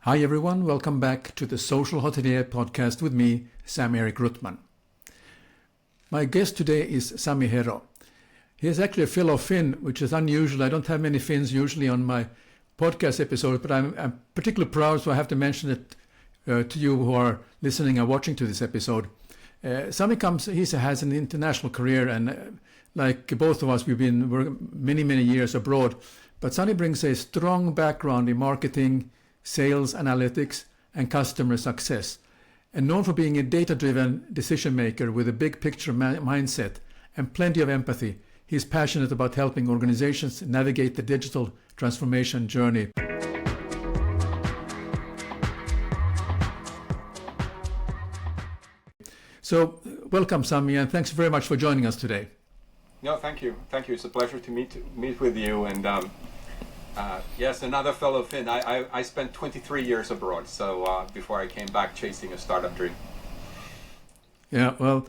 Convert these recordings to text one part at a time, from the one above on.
Hi everyone, welcome back to the Social Hotelier podcast with me, Sam-Erik Ruttmann. My guest today is Sami Hero. He is actually a fellow Finn, which is unusual. I don't have many Finns usually on my podcast episodes, but I'm particularly proud, so I have to mention it to you who are listening and watching to this episode. Sami has an international career, and like both of us, we've been working many years abroad. But Sami brings a strong background in marketing, sales, analytics, and customer success, and known for being a data-driven decision maker with a big picture mindset and plenty of empathy. He's passionate about helping organizations navigate the digital transformation journey. So, welcome, Sami, and thanks very much for joining us today. No, thank you. Thank you. It's a pleasure to meet with you. And yes, another fellow Finn. I spent 23 years abroad, so before I came back chasing a startup dream. Yeah, well,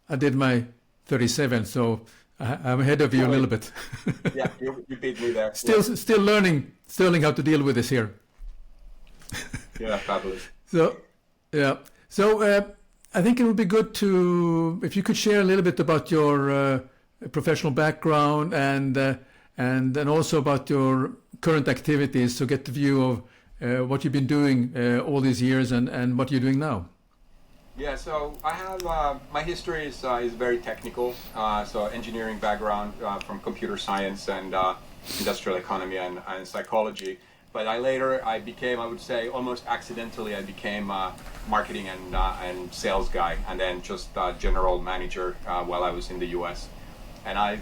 I did my 37, so I'm ahead of you a little bit. Yeah, you beat me there. Still learning how to deal with this here. Yeah, fabulous. So I think it would be good if you could share a little bit about your professional background and also about your current activities, to get the view of what you've been doing all these years and what you're doing now. Yeah, so I have my history is very technical. So engineering background from computer science and industrial economy and psychology. But I became, I would say, almost accidentally, I became marketing and sales guy, and then just general manager while I was in the U.S. And I've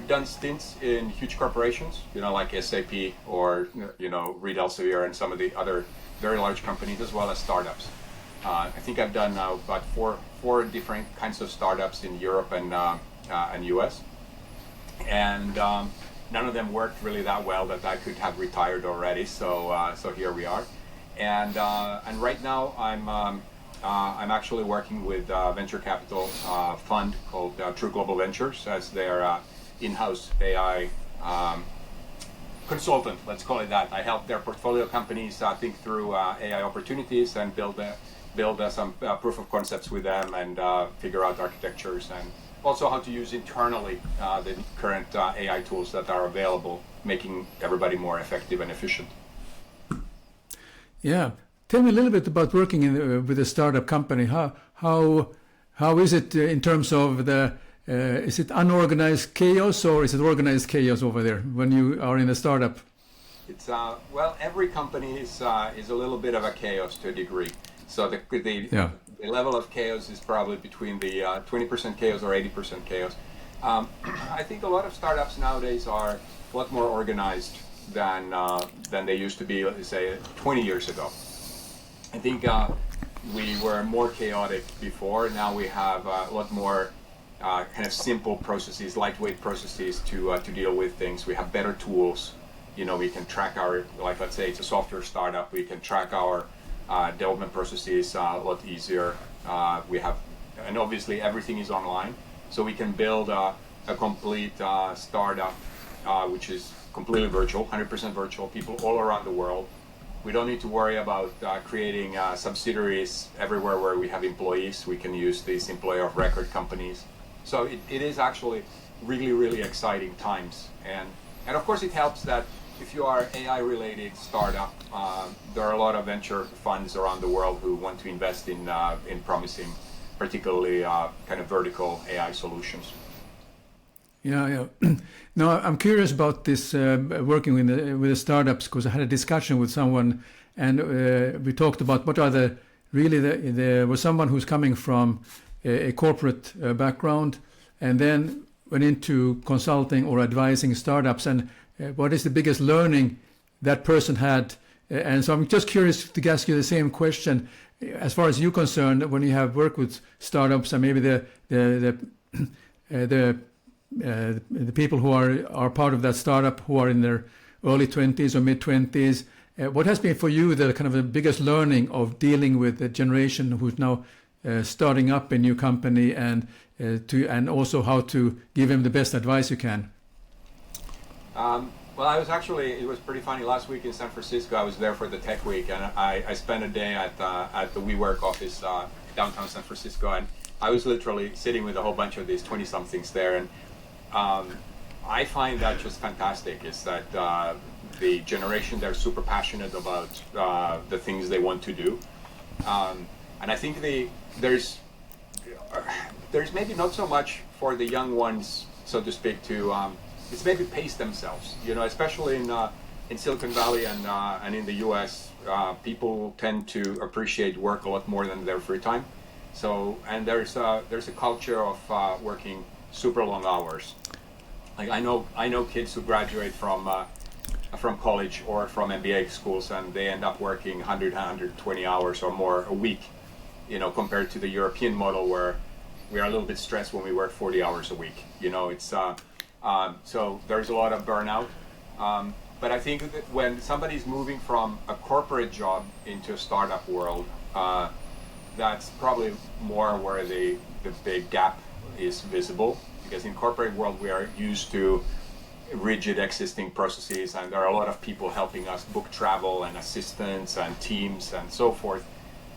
done stints in huge corporations, like SAP or Reed Elsevier and some of the other very large companies, as well as startups. I think I've done now about four different kinds of startups in Europe and US, and none of them worked really that well that I could have retired already. So here we are, and right now I'm actually working with a venture capital fund called True Global Ventures as their in-house AI consultant. Let's call it that. I help their portfolio companies think through AI opportunities and build some proof of concepts with them and figure out architectures, and also how to use internally the current AI tools that are available, making everybody more effective and efficient. Yeah. Tell me a little bit about working with a startup company. How is it in terms of is it unorganized chaos or is it organized chaos over there when you are in a startup? It's well, every company is a little bit of a chaos to a degree. So the level of chaos is probably between the 20% chaos or 80% chaos. I think a lot of startups nowadays are a lot more organized than they used to be, let's say, 20 years ago. I think we were more chaotic before. Now we have a lot more kind of simple processes, lightweight processes to deal with things. We have better tools. We can track like let's say it's a software startup, we can track our development processes a lot easier. And obviously everything is online, so we can build a complete startup which is completely virtual, 100% virtual, people all around the world. We don't need to worry about creating subsidiaries everywhere where we have employees. We can use these employer of record companies. So it is actually really exciting times. And of course it helps that if you are AI related startup, there are a lot of venture funds around the world who want to invest in promising, particularly kind of vertical AI solutions. Yeah. No, I'm curious about this working with the startups, because I had a discussion with someone, and we talked about what are there was someone who's coming from a corporate background and then went into consulting or advising startups, and what is the biggest learning that person had? And so I'm just curious to ask you the same question. As far as you're concerned, when you have worked with startups and maybe the people who are part of that startup who are in their early 20s or mid 20s, what has been for you the kind of the biggest learning of dealing with the generation who's now starting up a new company, and also how to give them the best advice you can? Well, it was pretty funny. Last week in San Francisco, I was there for the Tech Week, and I spent a day at the WeWork office downtown San Francisco, and I was literally sitting with a whole bunch of these 20-somethings there, and I find that just fantastic, is that the generation, they're super passionate about the things they want to do. And I think there's maybe not so much for the young ones, so to speak, to it's maybe pace themselves. Especially in Silicon Valley and in the U.S., people tend to appreciate work a lot more than their free time. So, and there's a culture of working super long hours. Like I know kids who graduate from college or from MBA schools, and they end up working 100, 120 hours or more a week. Compared to the European model, where we are a little bit stressed when we work 40 hours a week. It's so there's a lot of burnout. But I think that when somebody's moving from a corporate job into a startup world, that's probably more where the big gap is visible, because in corporate world we are used to rigid existing processes, and there are a lot of people helping us book travel and assistants and teams and so forth.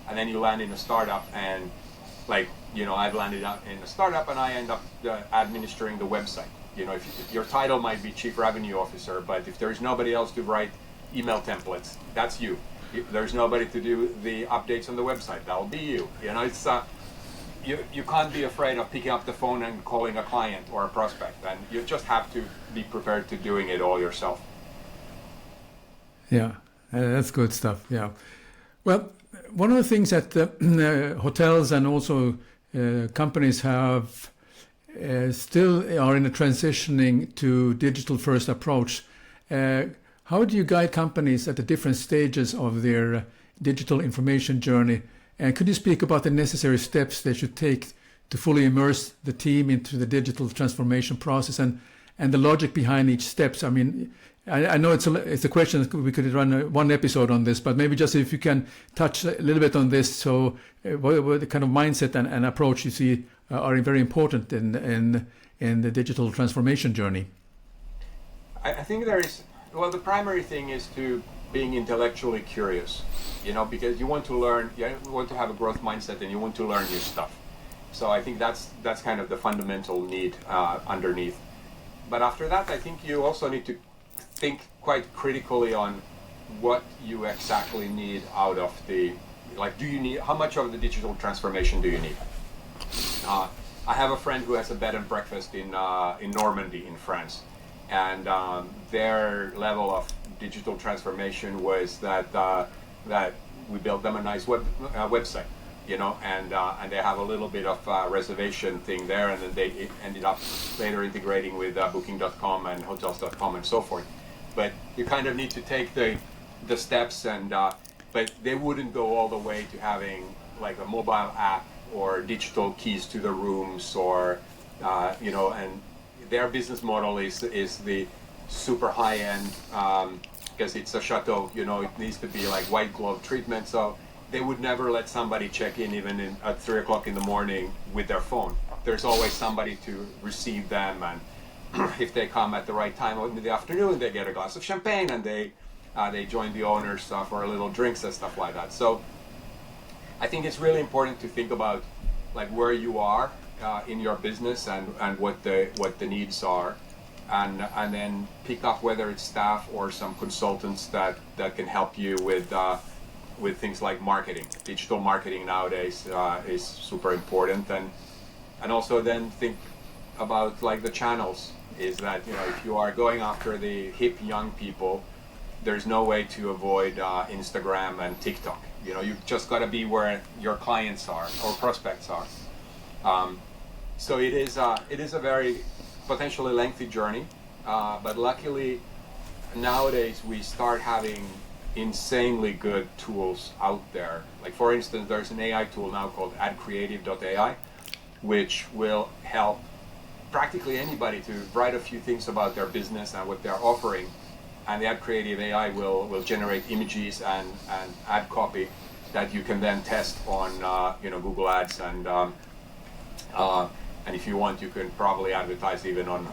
And then you land in a startup, and I've landed in a startup and I end up administering the website. If your title might be Chief Revenue Officer, but if there's nobody else to write email templates, that's you. If there's nobody to do the updates on the website, that'll be you. It's you can't be afraid of picking up the phone and calling a client or a prospect, and you just have to be prepared to doing it all yourself. Yeah, that's good stuff. Yeah. Well, one of the things that hotels and also companies have still are in a transitioning to digital first approach. How do you guide companies at the different stages of their digital information journey? And could you speak about the necessary steps they should take to fully immerse the team into the digital transformation process, and the logic behind each steps? I mean, I know it's a question that we could run one episode on this, but maybe just if you can touch a little bit on this. So what the kind of mindset and approach you see are very important in the digital transformation journey? I think the primary thing is to being intellectually curious, because you want to learn, you want to have a growth mindset, and you want to learn new stuff. So I think that's kind of the fundamental need underneath. But after that, I think you also need to think quite critically on what you exactly need out of how much of the digital transformation do you need? I have a friend who has a bed and breakfast in Normandy in France, and their level of digital transformation was that we built them a nice website, and they have a little bit of reservation thing there, and then they ended up later integrating with booking.com and hotels.com and so forth. But you kind of need to take the steps, and but they wouldn't go all the way to having like a mobile app or digital keys to the rooms, or and their business model is the super high end, because it's a chateau, it needs to be like white glove treatment. So they would never let somebody check in even at 3 o'clock in the morning with their phone. There's always somebody to receive them, and if they come at the right time in the afternoon, they get a glass of champagne, and they join the owners for a little drinks and stuff like that. So I think it's really important to think about like where you are in your business and what the needs are, and then pick up whether it's staff or some consultants that can help you with things like marketing. Digital marketing nowadays is super important, and also then think about like the channels. Is that if you are going after the hip young people, there's no way to avoid Instagram and TikTok. You've just got to be where your clients are or prospects are. So it is a very potentially lengthy journey, but luckily nowadays we start having insanely good tools out there. Like for instance, there's an AI tool now called addcreative.ai, which will help practically anybody to write a few things about their business and what they're offering, and the Ad Creative AI will generate images and ad copy that you can then test on Google Ads, and if you want, you can probably advertise even on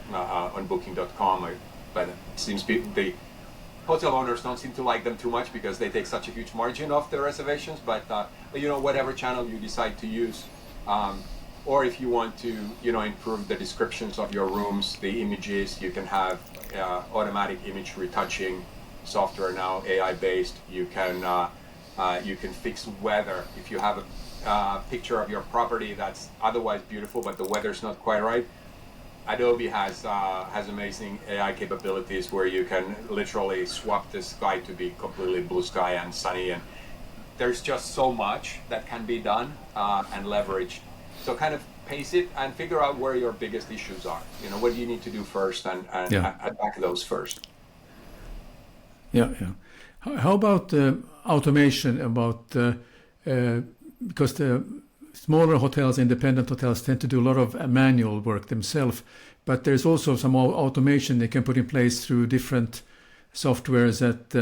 Booking.com. but it seems the hotel owners don't seem to like them too much because they take such a huge margin off their reservations. But whatever channel you decide to use, or if you want to improve the descriptions of your rooms, the images, you can have automatic image retouching software now, AI based. You can fix weather if you have a picture of your property that's otherwise beautiful but the weather's not quite right. Adobe has amazing AI capabilities where you can literally swap the sky to be completely blue sky and sunny, and there's just so much that can be done and leveraged. So kind of pace it and figure out where your biggest issues are. What do you need to do first, and attack those first. Yeah. How about automation? Because the smaller hotels, independent hotels, tend to do a lot of manual work themselves, but there's also some automation they can put in place through different softwares that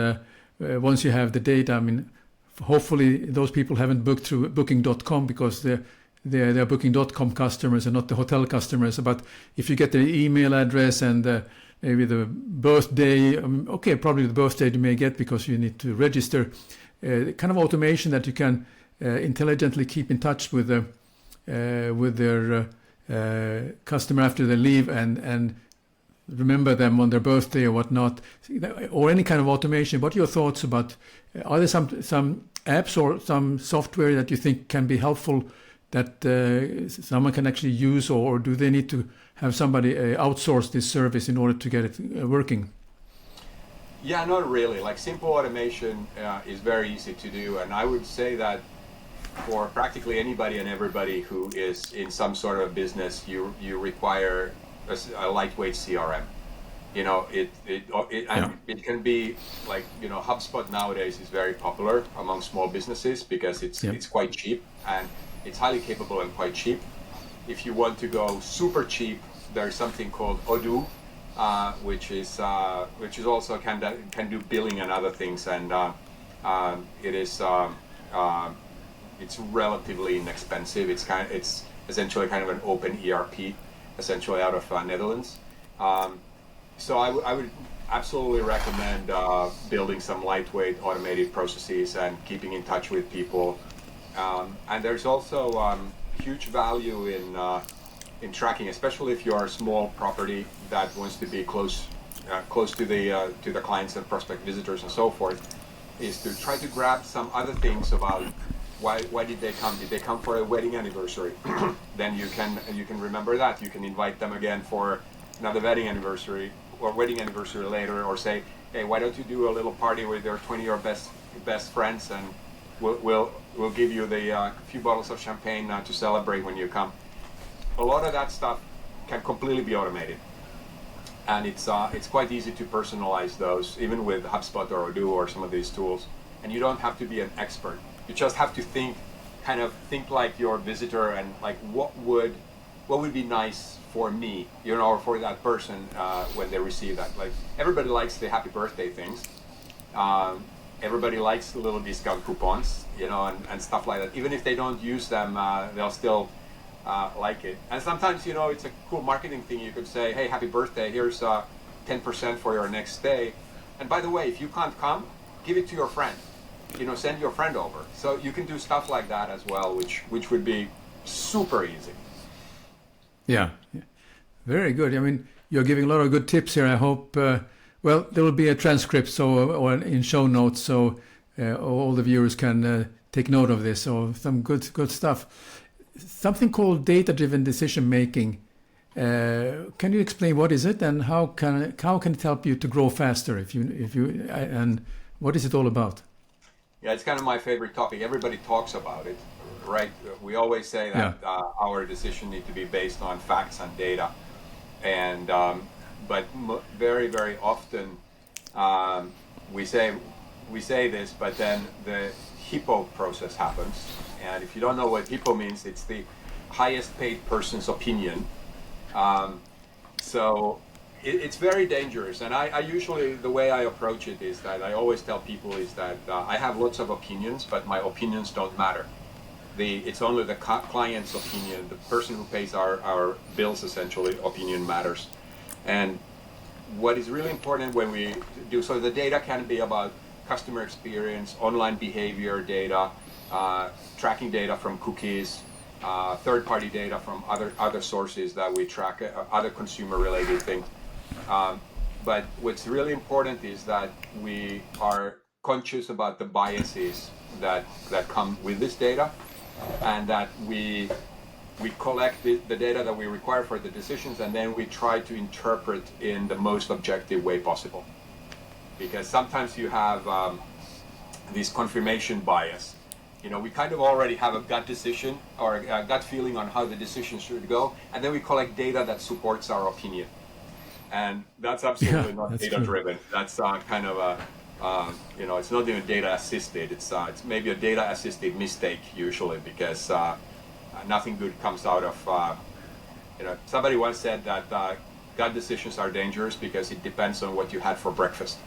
once you have the data, I mean, hopefully those people haven't booked through booking.com because they're booking.com customers and not the hotel customers. But if you get the email address and maybe the birthday, probably the birthday you may get because you need to register, kind of automation that you can intelligently keep in touch with their customer after they leave and remember them on their birthday or whatnot, or any kind of automation. What are your thoughts about? Are there some apps or some software that you think can be helpful that someone can actually use, or do they need to have somebody outsource this service in order to get it working? Yeah, not really. Like simple automation is very easy to do, and I would say that for practically anybody and everybody who is in some sort of business, you require a lightweight CRM. It can be like, HubSpot nowadays is very popular among small businesses because it's quite cheap and it's highly capable and quite cheap. If you want to go super cheap, there's something called Odoo, which is also can do billing and other things, and it's relatively inexpensive. It's essentially kind of an open ERP, essentially out of Netherlands. So I would absolutely recommend building some lightweight automated processes and keeping in touch with people. And there's also huge value in tracking, especially if you are a small property that wants to be close to the clients and prospect visitors and so forth, is to try to grab some other things about why did they come? Did they come for a wedding anniversary? Then you can remember that. You can invite them again for another wedding anniversary or wedding anniversary later, or say, hey, why don't you do a little party with your 20 your best friends, and we'll give you the few bottles of champagne to celebrate when you come. A lot of that stuff can completely be automated, and it's quite easy to personalize those, even with HubSpot or Odoo or some of these tools. And you don't have to be an expert. You just have to think like your visitor, and like what would be nice for me, or for that person when they receive that. Like everybody likes the happy birthday things. Everybody likes the little discount coupons, and stuff like that. Even if they don't use them, they'll still like it. And sometimes, it's a cool marketing thing. You could say, hey, happy birthday, here's 10% for your next stay. And by the way, if you can't come, give it to your friend. Send your friend over. So you can do stuff like that as well, which would be super easy. Yeah. Very good. I mean, you're giving a lot of good tips here. I hope, there will be a transcript or in show notes, so all the viewers can take note of this. So some good stuff. Something called data-driven decision making. Can you explain what is it, and how can it help you to grow faster? And what is it all about? Yeah, it's kind of my favorite topic. Everybody talks about it, right? We always say that our decision need to be based on facts and data, and but very, very often we say this, but then the HIPPO process happens. And if you don't know what HIPPO means, it's the highest paid person's opinion. So it's very dangerous. And I usually, the way I approach it is that I always tell people is that I have lots of opinions, but my opinions don't matter. It's only the client's opinion, the person who pays our bills, essentially, opinion matters. And what is really important when we do, so the data can be about customer experience, online behavior data, tracking data from cookies, third-party data from other sources that we track, other consumer-related things. But what's really important is that we are conscious about the biases that come with this data, and that we collect the data that we require for the decisions, and then we try to interpret in the most objective way possible. Because sometimes you have this confirmation bias. We kind of already have a gut decision or a gut feeling on how the decision should go, and then we collect data that supports our opinion. And that's absolutely not data-driven. That's kind of a, it's not even data-assisted. It's maybe a data-assisted mistake usually, because nothing good comes out of, somebody once said that gut decisions are dangerous because it depends on what you had for breakfast.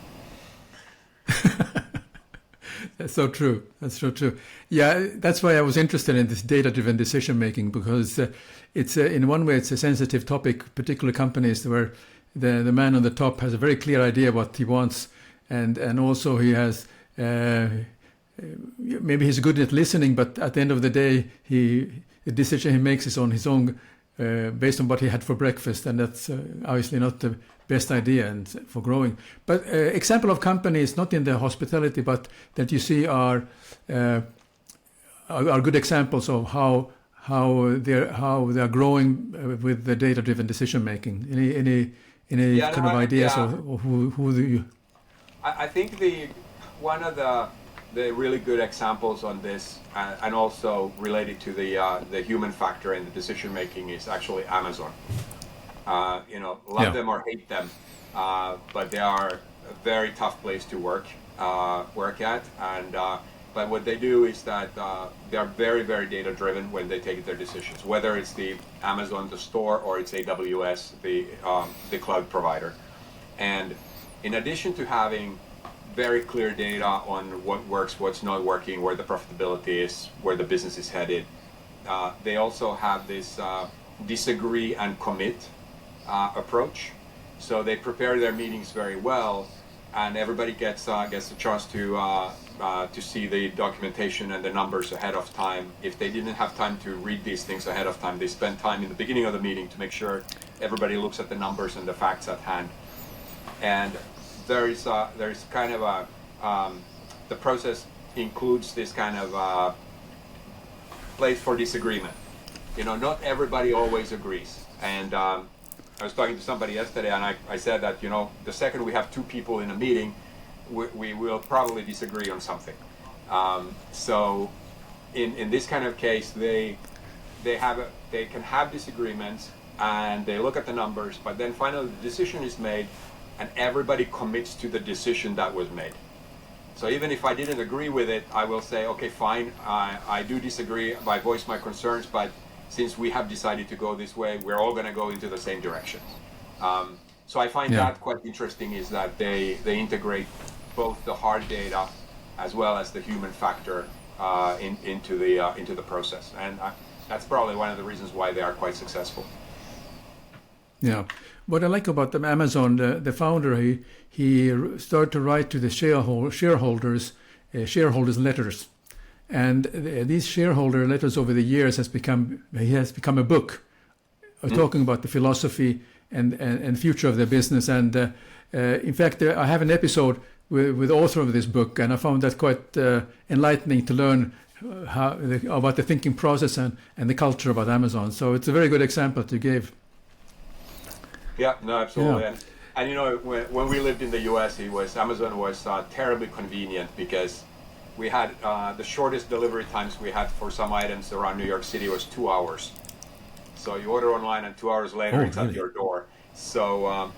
That's so true. That's so true. Yeah, that's why I was interested in this data-driven decision-making, because it's in one way it's a sensitive topic, particularly companies where the man on the top has a very clear idea what he wants, and also he has maybe he's good at listening, but at the end of the day, the decision he makes is on his own, based on what he had for breakfast, and that's obviously not the best idea and for growing. But example of companies not in the hospitality, but that you see are good examples of how they are growing with the data-driven decision making. Any kind of ideas or who do you? I think one of the really good examples on this, and also related to the human factor in the decision making, is actually Amazon. Love them or hate them, but they are a very tough place to work at. And but what they do is that they are very, very data driven when they take their decisions, whether it's the Amazon, the store, or it's AWS, the cloud provider. And in addition to having very clear data on what works, what's not working, where the profitability is, where the business is headed, they also have this disagree and commit approach. So they prepare their meetings very well, and everybody gets a chance to see the documentation and the numbers ahead of time. If they didn't have time to read these things ahead of time, they spend time in the beginning of the meeting to make sure everybody looks at the numbers and the facts at hand. And there's kind of the process includes this kind of place for disagreement. Not everybody always agrees. And I was talking to somebody yesterday, and I said that, the second we have two people in a meeting, we will probably disagree on something. So in this kind of case, they can have disagreements, and they look at the numbers, but then finally the decision is made, and everybody commits to the decision that was made. So even if I didn't agree with it, I will say, okay, fine, I do disagree, I voice my concerns, but since we have decided to go this way, we're all going to go into the same direction. So I find that quite interesting, is that they integrate both the hard data as well as the human factor into the process, and that's probably one of the reasons why they are quite successful. Yeah, what I like about them, Amazon, the founder, he started to write to the shareholders letters. And these shareholder letters over the years has become a book talking about the philosophy and future of the business. And in fact, I have an episode with the author of this book, and I found that quite enlightening to learn about the thinking process and the culture about Amazon. So it's a very good example to give. Yeah, no, absolutely. Yeah. And when we lived in the US, Amazon was terribly convenient, because we had the shortest delivery times we had for some items around New York City was 2 hours. So you order online, and 2 hours later it's at your door. So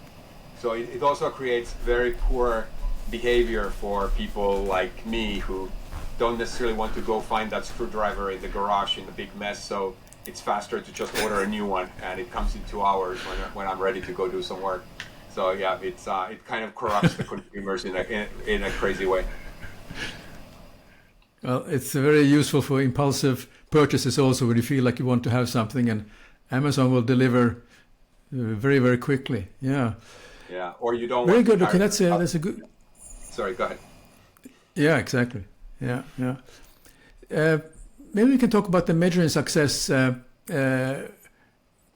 it also creates very poor behavior for people like me, who don't necessarily want to go find that screwdriver in the garage in the big mess. So it's faster to just order a new one, and it comes in 2 hours when I'm ready to go do some work. So yeah, it kind of corrupts the consumers in a crazy way. Well, it's very useful for impulsive purchases also, when you feel like you want to have something, and Amazon will deliver very, very quickly. Yeah. Yeah, or you don't Very want good. to Okay, that's a good. Sorry, go ahead. Yeah, exactly. Yeah, yeah. Maybe we can talk about the measuring success, about the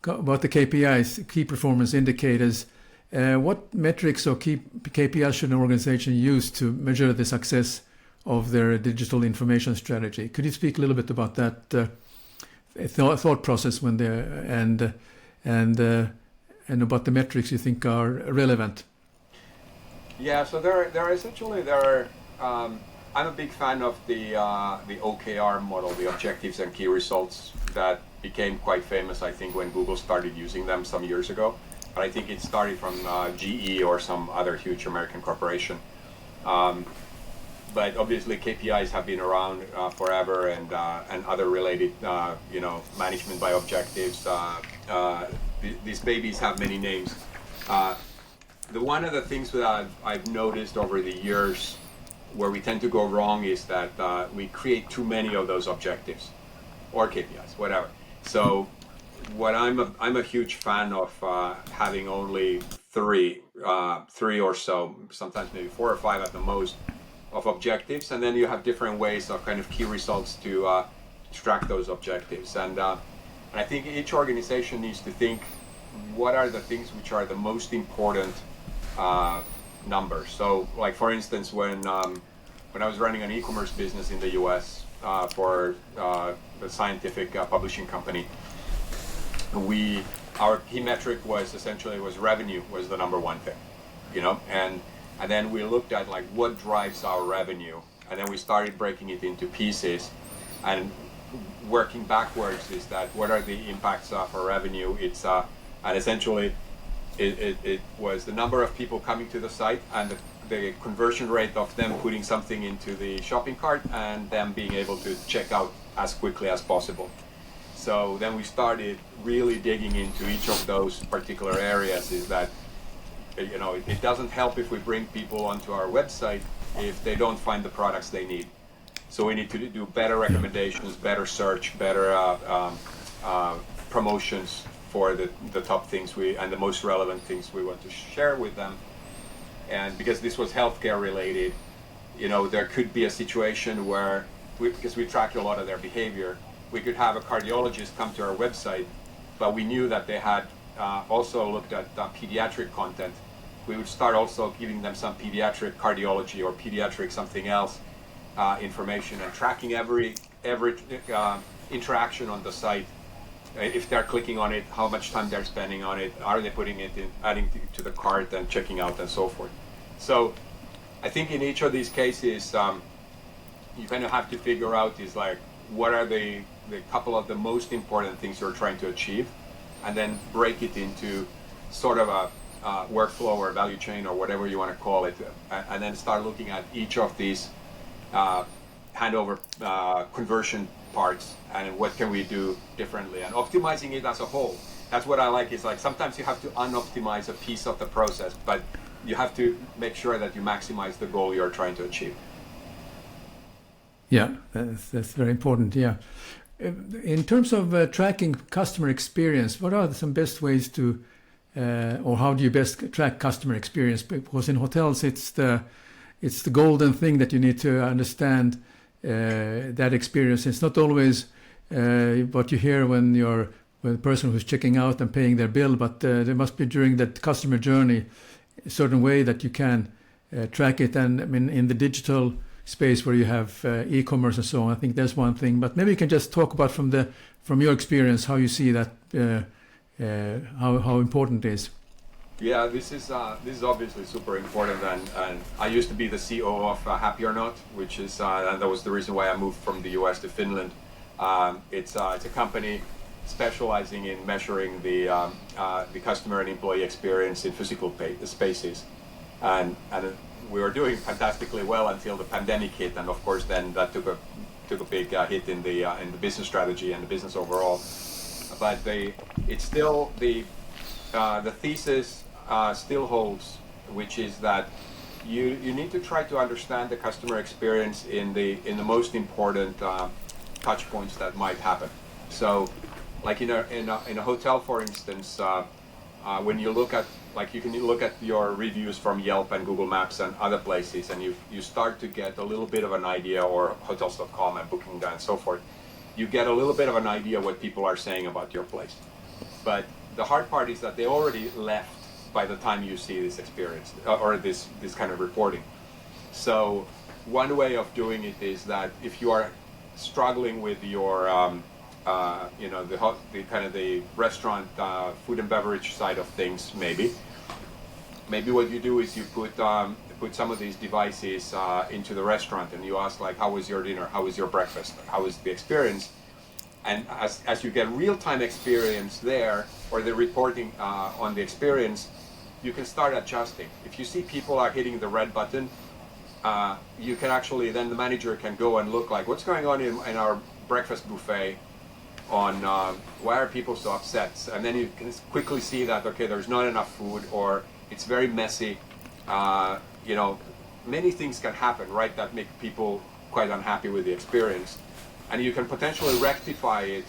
KPIs, key performance indicators. What metrics or key KPIs should an organization use to measure the success of their digital information strategy? Could you speak a little bit about that thought process when and about the metrics you think are relevant? Yeah, so there are. I'm a big fan of the OKR model, the objectives and key results, that became quite famous, I think, when Google started using them some years ago. But I think it started from GE or some other huge American corporation. But obviously KPIs have been around forever, and other related, management by objectives. These babies have many names. One of the things that I've noticed over the years where we tend to go wrong is that we create too many of those objectives or KPIs, whatever. So what I'm a huge fan of having only three or so, sometimes maybe 4 or 5 at the most, of objectives, and then you have different ways of kind of key results to track those objectives. And I think each organization needs to think, what are the things which are the most important numbers. So, like for instance, when I was running an e-commerce business in the U.S. For a scientific publishing company, our key metric was revenue was the number one thing, and then we looked at like what drives our revenue, and then we started breaking it into pieces and working backwards. Is that what are the impacts of our revenue? It's and essentially it was the number of people coming to the site and the conversion rate of them putting something into the shopping cart and them being able to check out as quickly as possible. So then we started really digging into each of those particular areas. Is that it doesn't help if we bring people onto our website if they don't find the products they need. So we need to do better recommendations, better search, better promotions for the top things and the most relevant things we want to share with them. And because this was healthcare related, there could be a situation where, because we track a lot of their behavior, we could have a cardiologist come to our website, but we knew that they had also looked at pediatric content. We would start also giving them some pediatric cardiology or pediatric something else information, and tracking every interaction on the site. If they're clicking on it, how much time they're spending on it, are they putting it in, adding to the cart and checking out and so forth. So I think in each of these cases, you kind of have to figure out is like, what are the couple of the most important things you're trying to achieve, and then break it into sort of a workflow or value chain or whatever you want to call it, and then start looking at each of these handover conversion parts and what can we do differently, and optimizing it as a whole. That's what I like, is like sometimes you have to unoptimize a piece of the process, but you have to make sure that you maximize the goal you're trying to achieve. Yeah, that's very important. Yeah. In terms of tracking customer experience, what are some best ways to, or how do you best track customer experience? Because in hotels, it's the golden thing that you need to understand that experience. It's not always what you hear when the person who's checking out and paying their bill, but there must be during that customer journey a certain way that you can track it. And I mean, in the digital space where you have e-commerce and so on, I think that's one thing. But maybe you can just talk about from your experience how you see that how important it is. Yeah, this is obviously super important, and I used to be the CEO of Happy or Not, which is and that was the reason why I moved from the US to Finland. It's a company specializing in measuring the customer and employee experience in physical spaces, and we were doing fantastically well until the pandemic hit, and of course then that took a big hit in the business strategy and the business overall. But it's still the thesis still holds, which is that you need to try to understand the customer experience in the most important touch points that might happen. So, like in a hotel, for instance, when you look at like you can look at your reviews from Yelp and Google Maps and other places, and you start to get a little bit of an idea, or hotels.com and Booking and so forth. You get a little bit of an idea what people are saying about your place. But the hard part is that they already left by the time you see this experience or this kind of reporting. So one way of doing it is that if you are struggling with your the kind of the restaurant food and beverage side of things, maybe what you do is you put some of these devices into the restaurant, and you ask, like, how was your dinner, how was your breakfast, how was the experience? And as you get real-time experience there, or the reporting on the experience, you can start adjusting. If you see people are hitting the red button, you can actually, then the manager can go and look, like, what's going on in our breakfast buffet, on why are people so upset? And then you can quickly see that, okay, there's not enough food, or it's very messy. Many things can happen, right, that make people quite unhappy with the experience. And you can potentially rectify it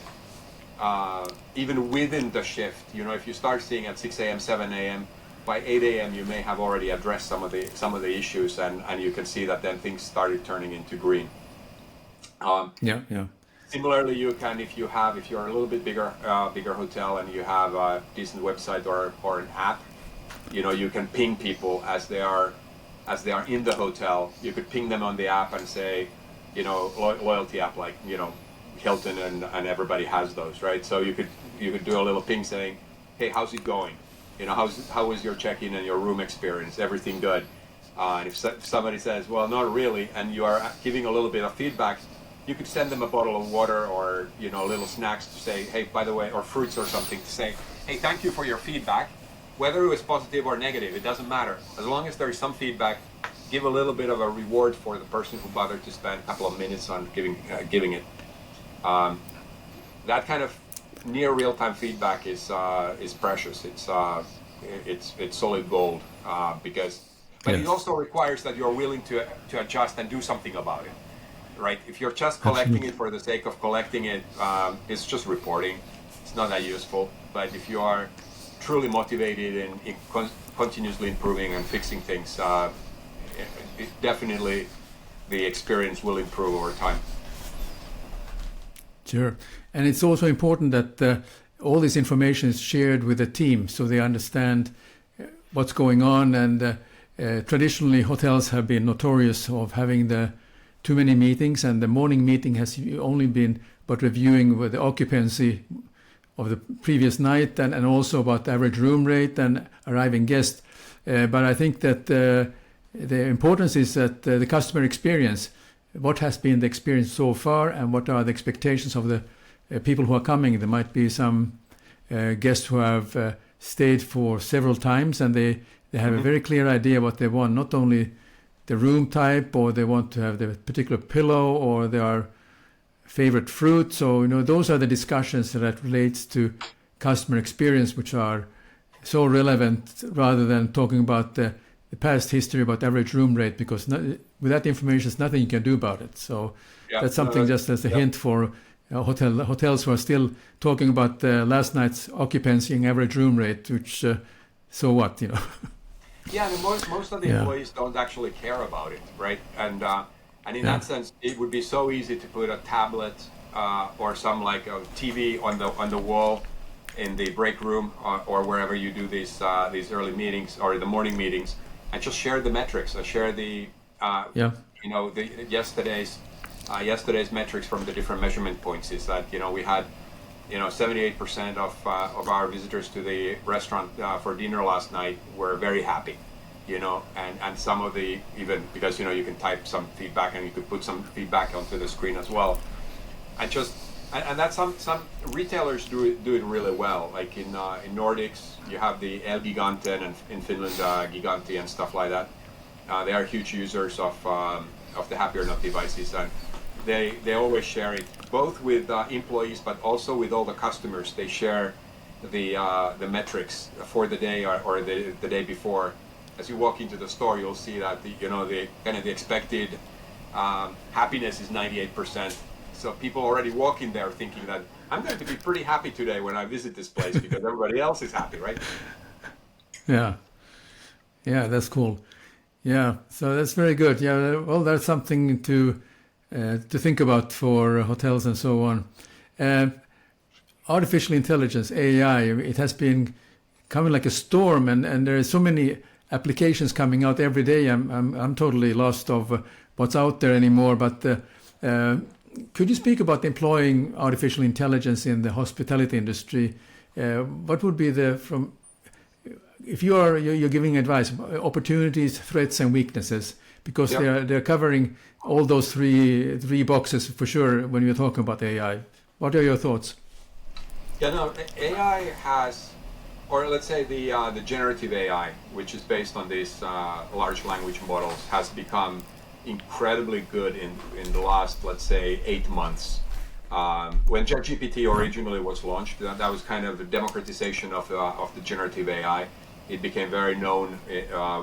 even within the shift. If you start seeing at 6 a.m., 7 a.m., by 8 a.m. you may have already addressed some of the issues, and you can see that then things started turning into green. Similarly, you can, if you're a little bit bigger hotel and you have a decent website or an app, you can ping people as they are in the hotel. You could ping them on the app and say, loyalty app, like, Hilton and everybody has those, right? So you could do a little ping saying, hey, how's it going? How was your check-in and your room experience? Everything good? And if somebody says, well, not really, and you are giving a little bit of feedback, you could send them a bottle of water or little snacks to say, hey, by the way, or fruits or something to say, hey, thank you for your feedback. Whether it was positive or negative, it doesn't matter. As long as there is some feedback, give a little bit of a reward for the person who bothered to spend a couple of minutes on giving it. That kind of near real-time feedback is precious. It's solid gold but it also requires that you're willing to adjust and do something about it. Right? If you're just collecting it for the sake of collecting it, it's just reporting. It's not that useful. But if you are truly motivated in continuously improving and fixing things, definitely the experience will improve over time. Sure. And it's also important that all this information is shared with the team so they understand what's going on. And traditionally, hotels have been notorious of having too many meetings, and the morning meeting has only been about reviewing with the occupancy of the previous night and also about the average room rate and arriving guests. But I think that the importance is that the customer experience, what has been the experience so far and what are the expectations of the people who are coming. There might be some guests who have stayed for several times, and they have a very clear idea what they want, not only the room type, or they want to have the particular pillow, or their favorite fruit. So those are the discussions that relates to customer experience, which are so relevant, rather than talking about the past history about average room rate, because with that information, there's nothing you can do about it. So that's something just as a hint for hotels who are still talking about last night's occupancy and average room rate, which so what. Yeah, and most of the employees don't actually care about it, right? And in that sense, it would be so easy to put a tablet or some like a TV on the wall in the break room or wherever you do these early meetings or the morning meetings, and just share the metrics. Share the yesterday's metrics from the different measurement points. Is that we had 78% of our visitors to the restaurant for dinner last night were very happy, and some of the, even because you can type some feedback and you could put some feedback onto the screen as well, and that's some retailers do it really well. Like in Nordics, you have the El Gigante, and in Finland Giganti and stuff like that. They are huge users of the Happy or Not devices, and they always share it, both with employees but also with all the customers. They share the metrics for the day or the day before. As you walk into the store, you'll see that the expected happiness is 98%. So people already walk in there thinking that I'm going to be pretty happy today when I visit this place because everybody else is happy, right? Yeah. Yeah, that's cool. Yeah, so that's very good. Yeah, well, that's something to think about for hotels and so on. Artificial intelligence, AI, it has been coming like a storm, and there are so many applications coming out every day. I'm totally lost of what's out there anymore. But could you speak about employing artificial intelligence in the hospitality industry? What would be if you're giving advice, opportunities, threats, and weaknesses, because they're covering all those three boxes for sure when you're talking about AI. What are your thoughts? Yeah, no, AI has, or let's say the generative AI, which is based on these large language models, has become incredibly good in the last, let's say, 8 months. When ChatGPT originally was launched, that was kind of the democratization of the generative AI. It became very known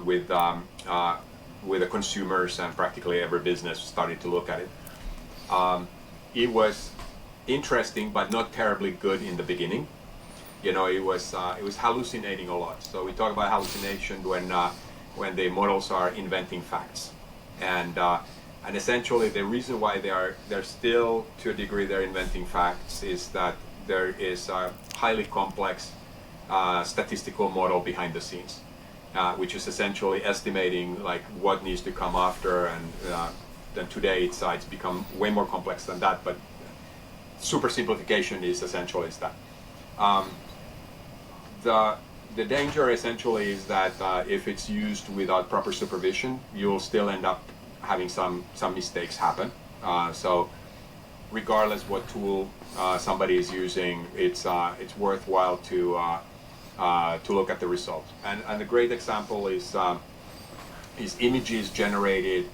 with the consumers, and practically every business started to look at it. It was interesting, but not terribly good in the beginning. You know, it was hallucinating a lot. So we talk about hallucination when the models are inventing facts, and essentially the reason why they're still, to a degree, they're inventing facts is that there is a highly complex statistical model behind the scenes, which is essentially estimating like what needs to come after, and then today it's become way more complex than that. But super simplification is essentially that. The danger essentially is that if it's used without proper supervision, you'll still end up having some mistakes happen. So regardless what tool somebody is using, it's worthwhile to look at the results. And a great example is images generated.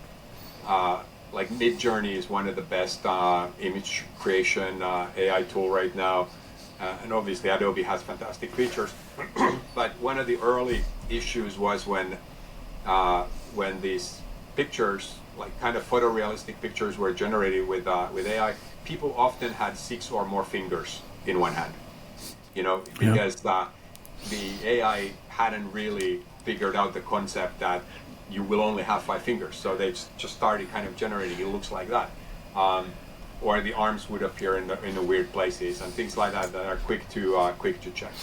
Like Midjourney is one of the best image creation AI tool right now, and obviously Adobe has fantastic features. But one of the early issues was when these pictures, like kind of photorealistic pictures, were generated with AI. People often had 6 or more fingers in one hand, you know, because the AI hadn't really figured out the concept that you will only have 5 fingers. So they just started kind of generating, it looks like that. Or the arms would appear in the weird places and things like that are quick to check.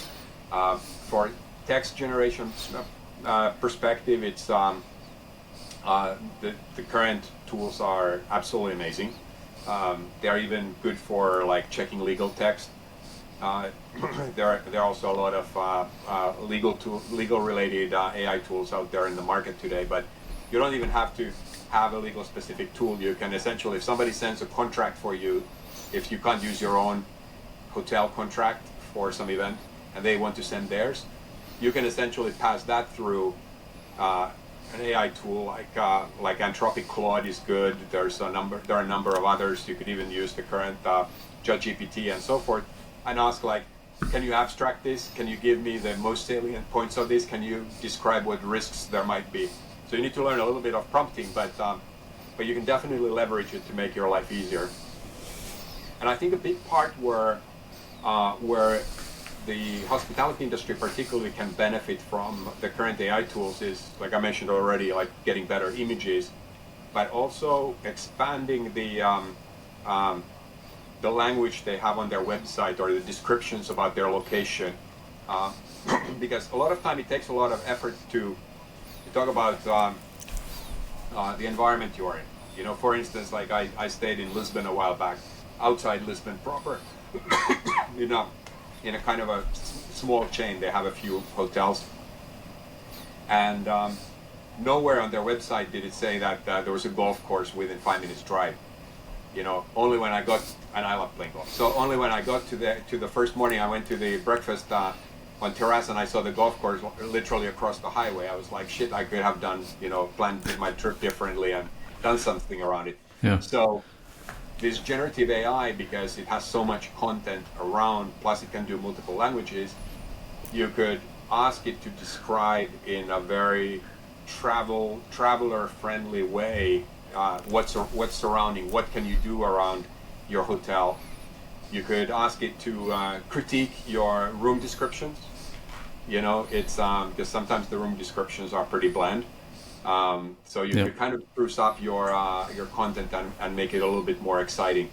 For text generation perspective, it's the current tools are absolutely amazing. They are even good for like checking legal text. There are also a lot of legal related AI tools out there in the market today, but you don't even have to have a legal specific tool. You can essentially, if somebody sends a contract for you, if you can't use your own hotel contract for some event and they want to send theirs, you can essentially pass that through an AI tool like Anthropic Claude is good. There are a number of others. You could even use the current ChatGPT and so forth, and ask like, can you abstract this? Can you give me the most salient points of this? Can you describe what risks there might be? So you need to learn a little bit of prompting, but you can definitely leverage it to make your life easier. And I think a big part where the hospitality industry particularly can benefit from the current AI tools is, like I mentioned already, like getting better images, but also expanding the language they have on their website or the descriptions about their location, because a lot of time it takes a lot of effort to talk about the environment you're in. You know, for instance, like I stayed in Lisbon a while back, outside Lisbon proper, you know, in a kind of a small chain. They have a few hotels, and nowhere on their website did it say that there was a golf course within 5 minutes drive. You know, only when I got, and I love playing golf, so only when I got to the first morning, I went to the breakfast on terrace and I saw the golf course literally across the highway. I was like, shit, I could have done, you know, planned my trip differently and done something around it. Yeah. So this generative AI, because it has so much content around, plus it can do multiple languages, you could ask it to describe in a very traveler-friendly way what's surrounding, what can you do around your hotel. You could ask it to critique your room descriptions. You know, it's because sometimes the room descriptions are pretty bland. So you could kind of spruce up your content and make it a little bit more exciting.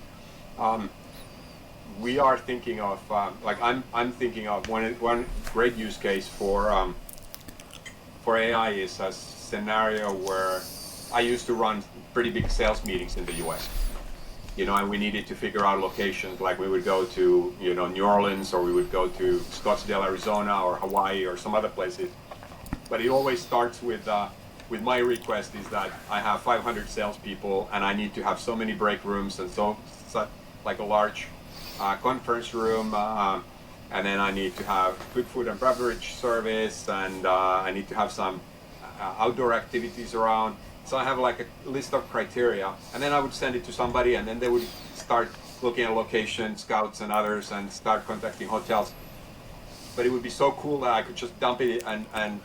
We are thinking of like I'm thinking of one great use case for AI is a scenario where I used to run pretty big sales meetings in the U.S. You know, and we needed to figure out locations. Like we would go to, you know, New Orleans, or we would go to Scottsdale, Arizona, or Hawaii, or some other places. But it always starts with my request is that I have 500 salespeople, and I need to have so many break rooms, and so like a large conference room, and then I need to have good food and beverage service, and I need to have some outdoor activities around. So I have like a list of criteria, and then I would send it to somebody, and then they would start looking at location scouts and others, and start contacting hotels. But it would be so cool that I could just dump it, and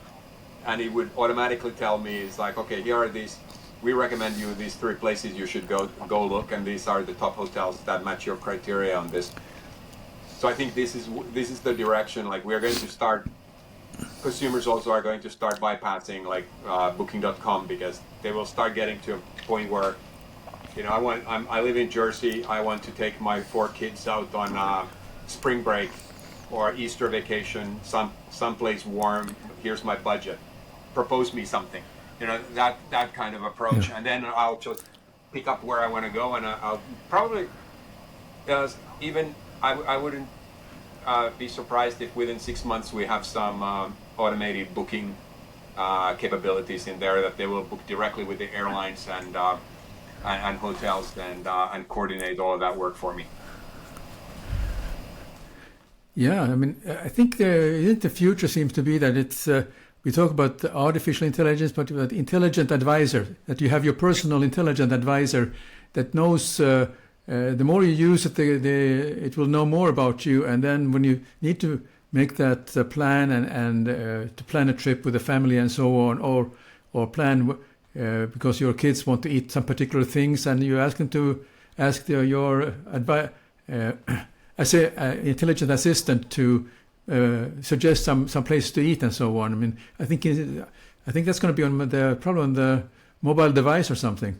it would automatically tell me, it's like, okay, here are these. We recommend you these 3 places you should go look, and these are the top hotels that match your criteria on this. So I think this is the direction. Like we are going to start. Consumers also are going to start bypassing like Booking.com, because they will start getting to a point where, you know, I live in Jersey. I want to take my 4 kids out on spring break or Easter vacation, someplace warm. Here's my budget. Propose me something. You know, that kind of approach, and then I'll just pick up where I want to go, and I'll probably even I wouldn't be surprised if within 6 months we have some automated booking capabilities in there, that they will book directly with the airlines and hotels and coordinate all of that work for me. Yeah, I mean, I think the future seems to be that it's. We talk about artificial intelligence, but about intelligent advisor, that you have your personal intelligent advisor that knows the more you use it, it will know more about you. And then when you need to make that plan and to plan a trip with a family and so on, or plan because your kids want to eat some particular things, and you ask them to ask your intelligent assistant to suggest some places to eat and so on. I mean, I think that's going to be probably on the mobile device or something.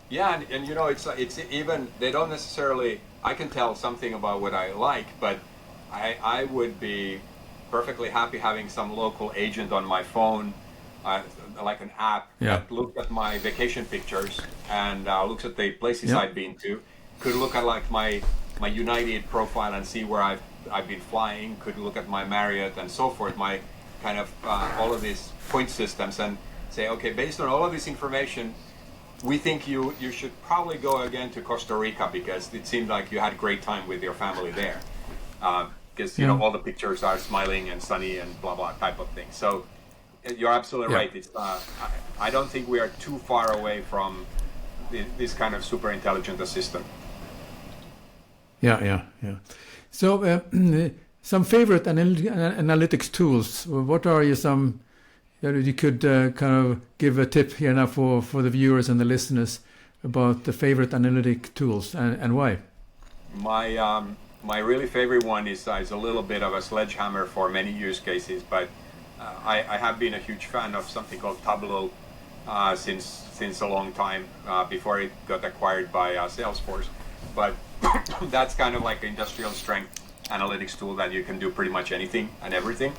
Yeah, and you know, it's even, they don't necessarily. I can tell something about what I like, but I would be perfectly happy having some local agent on my phone, like an app that looks at my vacation pictures and looks at the places I've been to. Could look at like my United profile and see where I've been flying, could look at my Marriott and so forth, my kind of all of these point systems, and say, okay, based on all of this information, we think you should probably go again to Costa Rica, because it seemed like you had a great time with your family there. Because you know, all the pictures are smiling and sunny and blah blah type of thing. So you're absolutely right. It's I don't think we are too far away from this kind of super intelligent assistant. Yeah. So, some favorite analytics tools. What are some you could kind of give a tip here now for the viewers and the listeners about the favorite analytic tools and why? My really favorite one is a little bit of a sledgehammer for many use cases, but I have been a huge fan of something called Tableau since a long time, before it got acquired by Salesforce. But that's kind of like an industrial strength analytics tool that you can do pretty much anything and everything.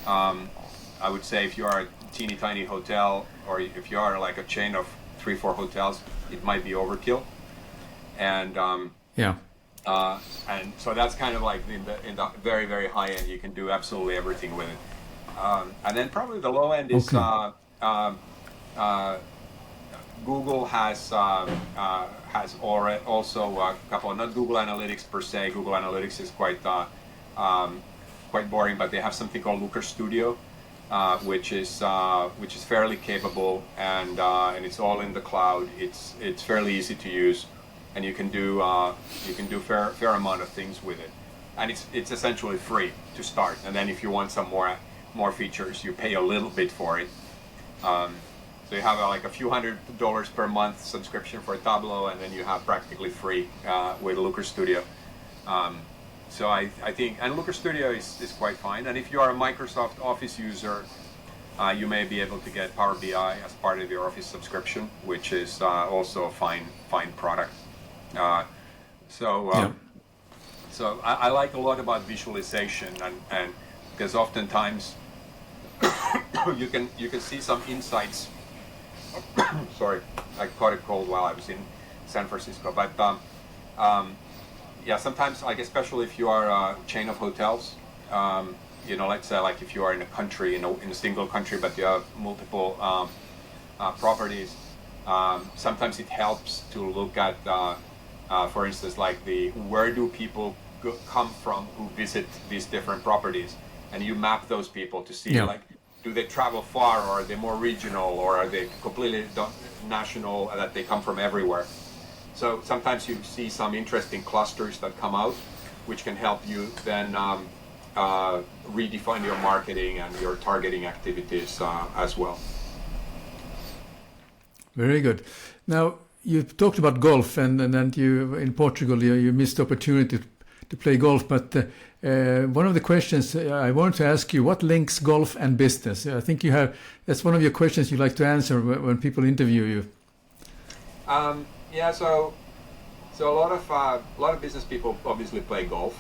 I would say if you are a teeny tiny hotel, or if you are like a chain of 3-4 hotels, it might be overkill. And and so that's kind of like in the very, very high end, you can do absolutely everything with it. And then probably the low end is Google has also a couple, not Google Analytics per se. Google Analytics is quite boring, but they have something called Looker Studio, which is fairly capable, and it's all in the cloud. It's fairly easy to use, and you can do fair amount of things with it, and it's essentially free to start. And then if you want some more features, you pay a little bit for it. So you have like a few $100 per month subscription for Tableau, and then you have practically free with Looker Studio. So I think, and Looker Studio is quite fine. And if you are a Microsoft Office user, you may be able to get Power BI as part of your Office subscription, which is also a fine product. So I like a lot about visualization, and because oftentimes you can see some insights. Sorry, I caught a cold while I was in San Francisco, but yeah, sometimes, like, especially if you are a chain of hotels, let's say, like, if you are in a country, in a single country, but you have multiple properties, sometimes it helps to look at, for instance, like where do people come from who visit these different properties, and you map those people to see, like, do they travel far, or are they more regional, or are they completely national, that they come from everywhere. So sometimes you see some interesting clusters that come out, which can help you then redefine your marketing and your targeting activities as well. Very good. Now, you talked about golf, and you in Portugal you missed the opportunity to play golf. But one of the questions I wanted to ask you: what links golf and business? I think that's one of your questions you like to answer when people interview you. Yeah, so a lot of business people obviously play golf,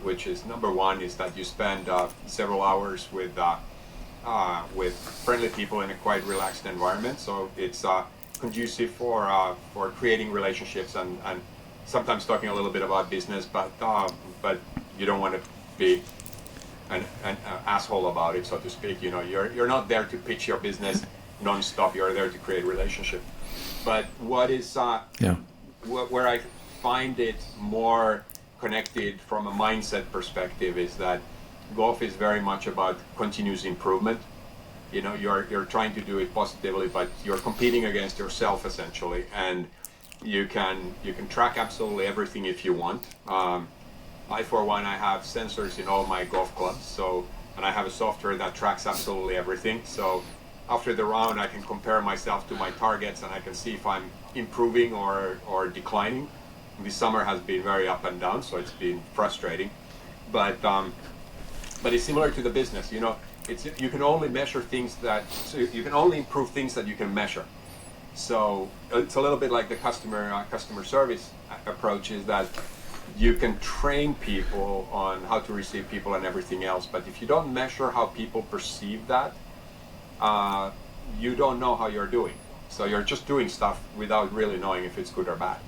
which is number one, is that you spend several hours with friendly people in a quite relaxed environment. So it's conducive for creating relationships and sometimes talking a little bit about business, but you don't want to be an asshole about it, so to speak. You're not there to pitch your business non-stop. You're there to create relationship. But what is where I find it more connected from a mindset perspective is that golf is very much about continuous improvement. You're trying to do it positively, but you're competing against yourself essentially, and you can track absolutely everything if you want. I, for one, I have sensors in all my golf clubs, and I have a software that tracks absolutely everything. So after the round, I can compare myself to my targets, and I can see if I'm improving or declining. This summer has been very up and down, so it's been frustrating. But it's similar to the business. You can only measure things you can only improve things that you can measure. So it's a little bit like the customer service approach, is that you can train people on how to receive people and everything else, but if you don't measure how people perceive that, you don't know how you're doing. So you're just doing stuff without really knowing if it's good or bad.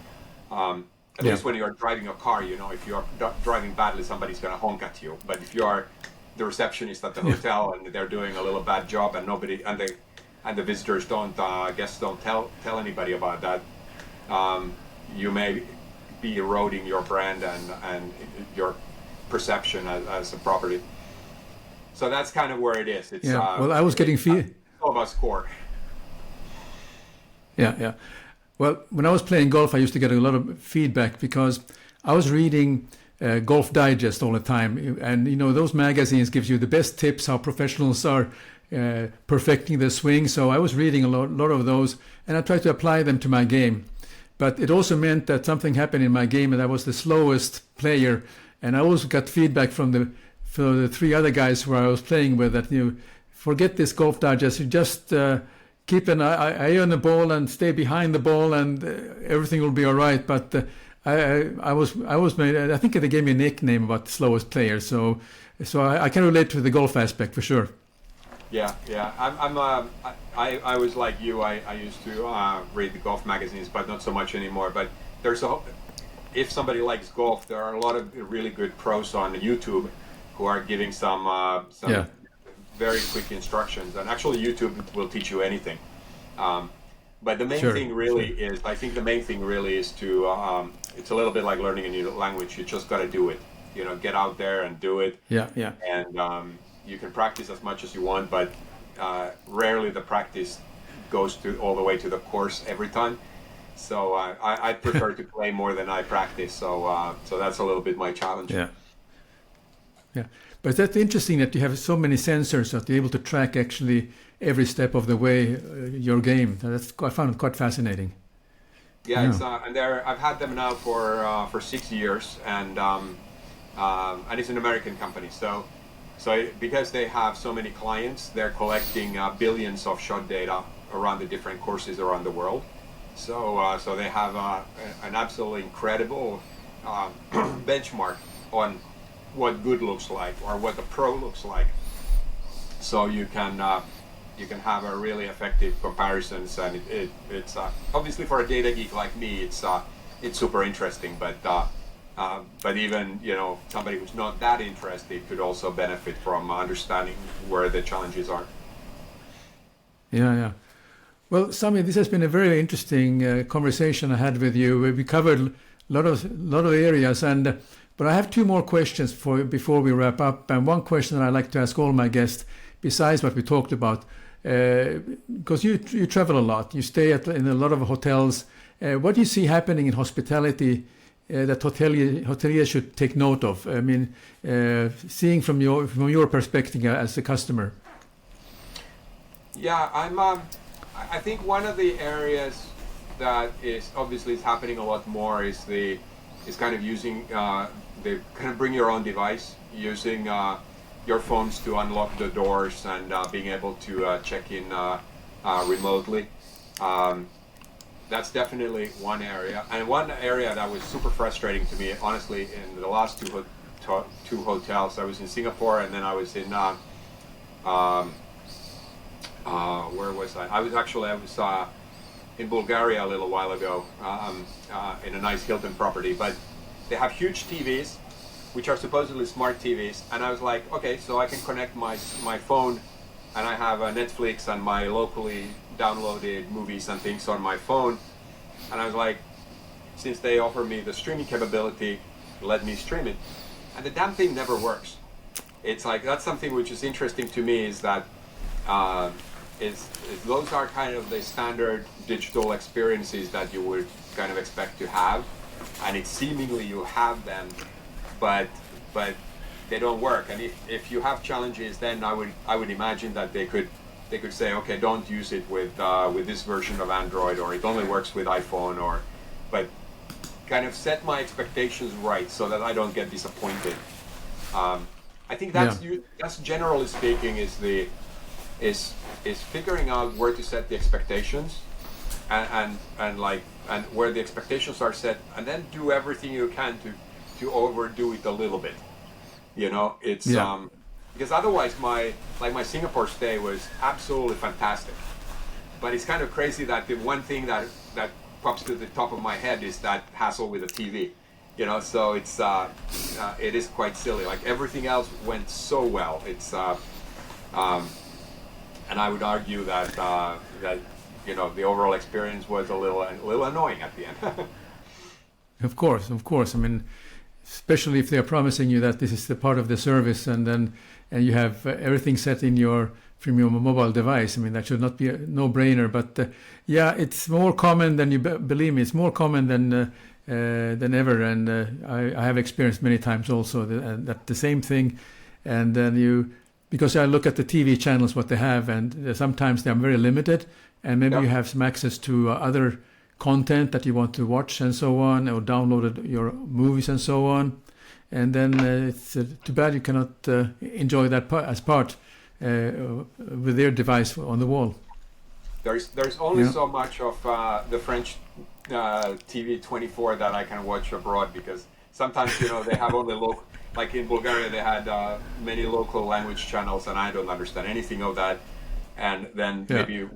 At least when you're driving a car, if you're driving badly, somebody's going to honk at you. But if you are the receptionist at the hotel and they're doing a little bad job, and the visitors guests don't tell anybody about that, you may be eroding your brand and your perception as a property. So that's kind of where it is. It's, well, I was getting all about score. Yeah. Well, when I was playing golf, I used to get a lot of feedback because I was reading Golf Digest all the time, and those magazines gives you the best tips how professionals are perfecting their swing. So I was reading a lot of those, and I tried to apply them to my game. But it also meant that something happened in my game, and I was the slowest player. And I also got feedback from the three other guys who I was playing with that forget this Golf Digest. You just keep an eye on the ball and stay behind the ball, and everything will be all right. But I was made. I think they gave me a nickname about the slowest player. So I can relate to the golf aspect for sure. Yeah. I was like you. I used to read the golf magazines, but not so much anymore. But if somebody likes golf, there are a lot of really good pros on YouTube who are giving some very quick instructions. And actually, YouTube will teach you anything. But the main thing really is, I think the main thing really is to, it's a little bit like learning a new language. You just got to do it. Get out there and do it. Yeah. And you can practice as much as you want, but rarely the practice goes all the way to the course every time. So I prefer to play more than I practice. So that's a little bit my challenge. Yeah. But that's interesting that you have so many sensors that you're able to track actually every step of the way your game. I found it quite fascinating. Yeah. It's, and I've had them now for 6 years, and and it's an American company. Because they have so many clients, they're collecting billions of shot data around the different courses around the world. So they have an absolutely incredible benchmark on what good looks like or what the pro looks like. So you can have a really effective comparisons, and it's obviously for a data geek like me, it's super interesting. But even somebody who's not that interested could also benefit from understanding where the challenges are. Yeah. Well, Sami, this has been a very interesting conversation I had with you. We covered a lot of areas, but I have two more questions before we wrap up. And one question that I like to ask all my guests, besides what we talked about, because you travel a lot, you stay in a lot of hotels. What do you see happening in hospitality that hoteliers should take note of? I mean, seeing from your perspective as a customer. Yeah, I think one of the areas that is obviously happening a lot more is kind of using the kind of bring your own device, using your phones to unlock the doors and being able to check in remotely. That's definitely one area, and one area that was super frustrating to me, honestly, in the last two hotels. I was in Singapore, and then I was in where was I? I was in Bulgaria a little while ago, in a nice Hilton property. But they have huge TVs, which are supposedly smart TVs, and I was like, okay, so I can connect my phone, and I have Netflix and my locally downloaded movies and things on my phone, and I was like, since they offer me the streaming capability, let me stream it. And the damn thing never works. It's like, that's something which is interesting to me, is that those are kind of the standard digital experiences that you would kind of expect to have, and it's seemingly you have them, but they don't work. And if you have challenges, then I would imagine that they could say, okay, don't use it with this version of Android, or it only works with iPhone, but kind of set my expectations right so that I don't get disappointed. I think that's generally speaking is figuring out where to set the expectations, and where the expectations are set, and then do everything you can to overdo it a little bit. It's because otherwise my Singapore stay was absolutely fantastic, but it's kind of crazy that the one thing that pops to the top of my head is that hassle with the TV. So it is quite silly. Like, everything else went so well. It's and I would argue that the overall experience was a little annoying at the end. Of course. I mean, especially if they're promising you that this is the part of the service, and you have everything set from your mobile device. I mean, that should not be a no-brainer. But it's more common than you believe me. It's more common than ever, and I have experienced many times also that the same thing. And then because I look at the TV channels, what they have, and sometimes they're very limited, and maybe you have some access to other content that you want to watch and so on, or downloaded your movies and so on, and then it's too bad you cannot enjoy that as part with their device on the wall. There's only so much of the French TV 24 that I can watch abroad, because sometimes they have only local. Like in Bulgaria, they had many local language channels, and I don't understand anything of that. And then maybe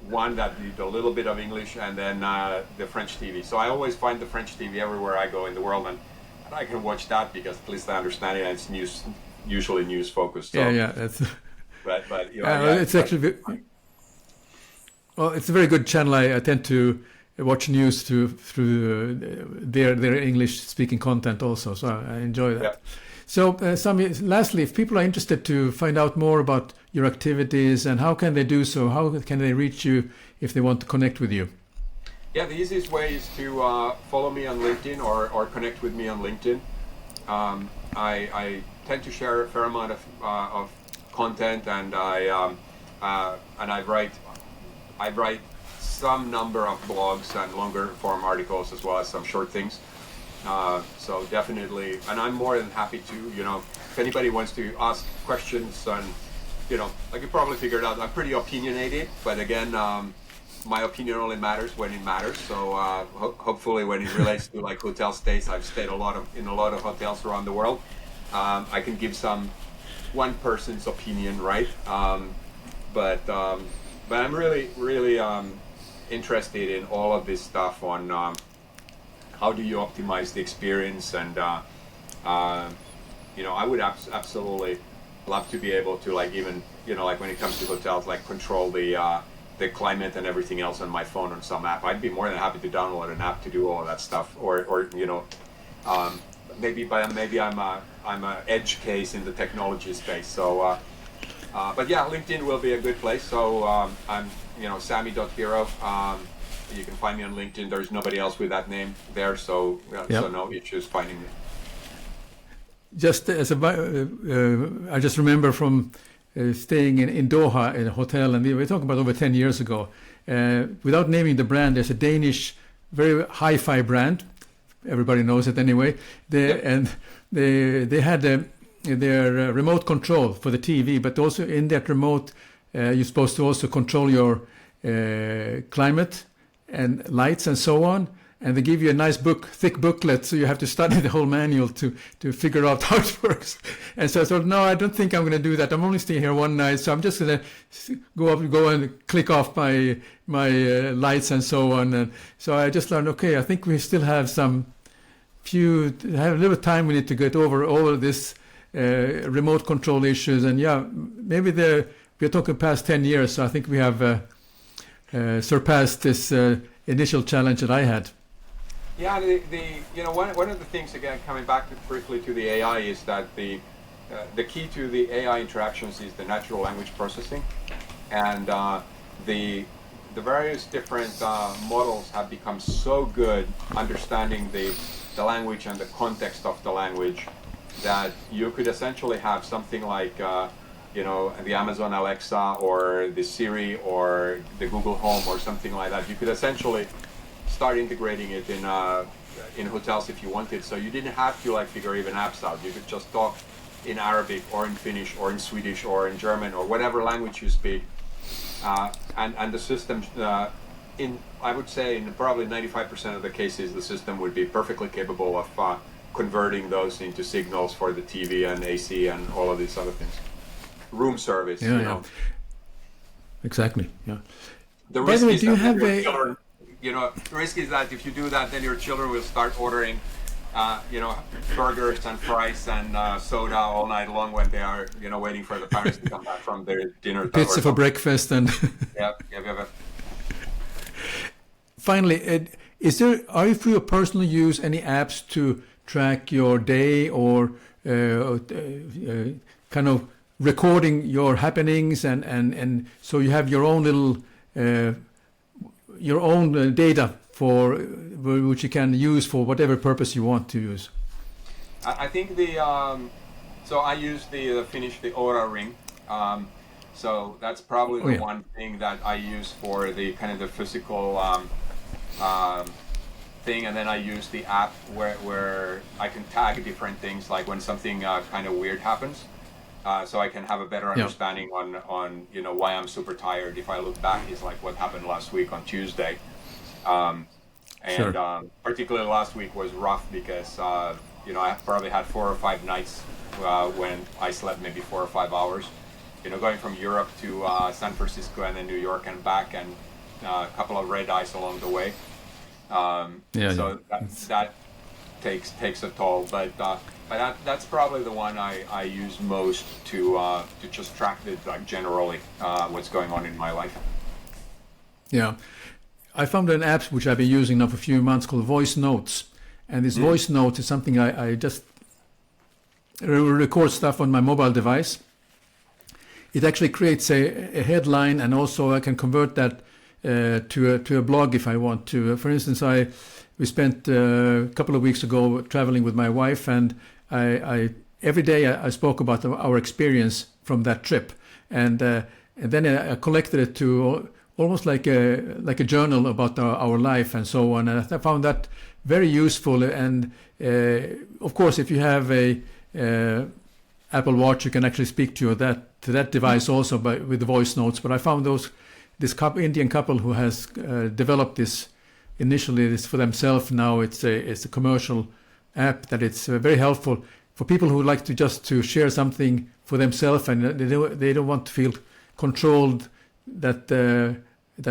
one that did a little bit of English, and then the French TV. So I always find the French TV everywhere I go in the world, and I can watch that because at least I understand it, and it's usually news focused. So. Yeah, that's. But it's actually. Well, it's a very good channel. I tend to watch news through their English speaking content also, so I enjoy that. Yeah. So, Sami, lastly, if people are interested to find out more about your activities, and how can they do so? How can they reach you if they want to connect with you? Yeah, the easiest way is to follow me on LinkedIn or connect with me on LinkedIn. I tend to share a fair amount of content, and I write some number of blogs and longer form articles, as well as some short things. So definitely, and I'm more than happy to, if anybody wants to ask questions, and like you probably figured out, I'm pretty opinionated, but again, my opinion only matters when it matters. So hopefully, when it relates to like hotel stays, I've stayed in a lot of hotels around the world. I can give some one person's opinion, right? But I'm really interested in all of this stuff on how do you optimize the experience, and I would absolutely love to be able to like even like when it comes to hotels, like control the climate and everything else on my phone on some app. I'd be more than happy to download an app to do all of that stuff, or maybe I'm a edge case in the technology space. So but yeah, LinkedIn will be a good place. So I'm Sami.Hero. You can find me on LinkedIn. There's nobody else with that name there, so so no issues finding me. Just as I just remember from staying in Doha in a hotel, and we were talking about over 10 years ago. Without naming the brand, there's a Danish, very hi-fi brand. Everybody knows it anyway. And they had their remote control for the TV, but also in that remote, you're supposed to also control your climate and lights and so on. And they give you a nice thick booklet, so you have to study the whole manual to figure out how it works. And so I thought, no, I don't think I'm going to do that. I'm only staying here one night, so I'm just going to go and click off my lights and so on. And so I just learned, okay, I think we still have have a little time. We need to get over all of this remote control issues. And yeah, maybe we're talking past 10 years, so I think we have surpassed this initial challenge that I had. Yeah, one of the things, again, coming back briefly to the AI, is that the key to the AI interactions is the natural language processing, and the various different models have become so good understanding the language and the context of the language that you could essentially have something like the Amazon Alexa or the Siri or the Google Home or something like that. You could essentially start integrating it in hotels if you wanted. So you didn't have to like figure even apps out. You could just talk in Arabic or in Finnish or in Swedish or in German or whatever language you speak, and the system I would say in probably 95% of the cases the system would be perfectly capable of converting those into signals for the TV and AC and all of these other things. Room service, Yeah. Exactly. Yeah. The risk is that the risk is that if you do that, then your children will start ordering, burgers and fries and soda all night long when they are, waiting for the parents to come back from their dinner. Pizza for breakfast and. Yep. Finally, are you for your personal use any apps to track your day or kind of recording your happenings and so you have your own little data for which you can use for whatever purpose you want to use? I think so I use the Finnish Oura ring. So that's probably the one thing that I use for the kind of the physical thing, and then I use the app where I can tag different things, like when something kind of weird happens, so I can have a better understanding on why I'm super tired. If I look back, it's like what happened last week on Tuesday, particularly last week was rough because I probably had 4 or 5 nights when I slept maybe 4 or 5 hours. Going from Europe to San Francisco and then New York and back, and a couple of red eyes along the way. That takes a toll, but that's probably the one I use most to just track generally what's going on in my life. Yeah, I found an app which I've been using now for a few months called Voice Notes, and this Voice Note is something I just record stuff on my mobile device. It actually creates a headline, and also I can convert that to a blog if I want to. For instance, we spent a couple of weeks ago traveling with my wife, and I every day I spoke about our experience from that trip, and then I collected it to almost like a journal about our life and so on. And I found that very useful. And of course, if you have a Apple Watch, you can actually speak to that device also with the voice notes. But I found this Indian couple who has developed this initially this for themselves. Now it's a commercial app that it's very helpful for people who like to share something for themselves, and they don't want to feel controlled that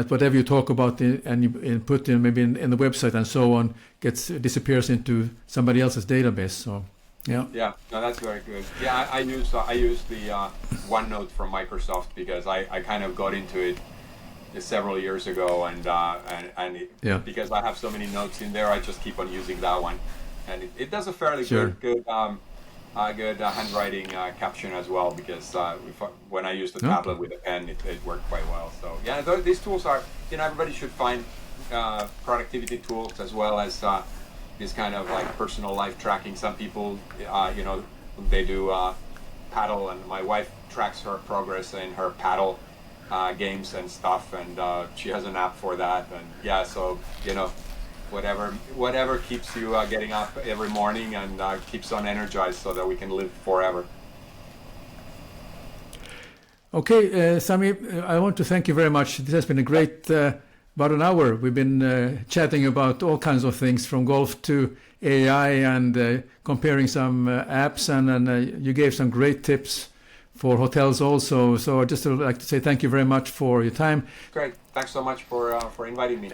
whatever you talk about and you put in maybe in the website and so on disappears into somebody else's database. So yeah. Yeah, no, that's very good. Yeah, I use the OneNote from Microsoft because I kind of got into it several years ago, and because I have so many notes in there, I just keep on using that one, and it does a fairly good handwriting caption as well, because when I use the tablet with a pen, it worked quite well. So yeah, these tools are, everybody should find productivity tools as well as this kind of like personal life tracking. Some people, they do paddle, and my wife tracks her progress in her paddle games and stuff, and she has an app for that. And yeah, so whatever keeps you getting up every morning and keeps on energized so that we can live forever. Okay, Sami, I want to thank you very much. This has been a great about an hour. We've been chatting about all kinds of things, from golf to AI, and comparing some apps, and you gave some great tips for hotels also. So I just would like to say thank you very much for your time. Great. Thanks so much for inviting me.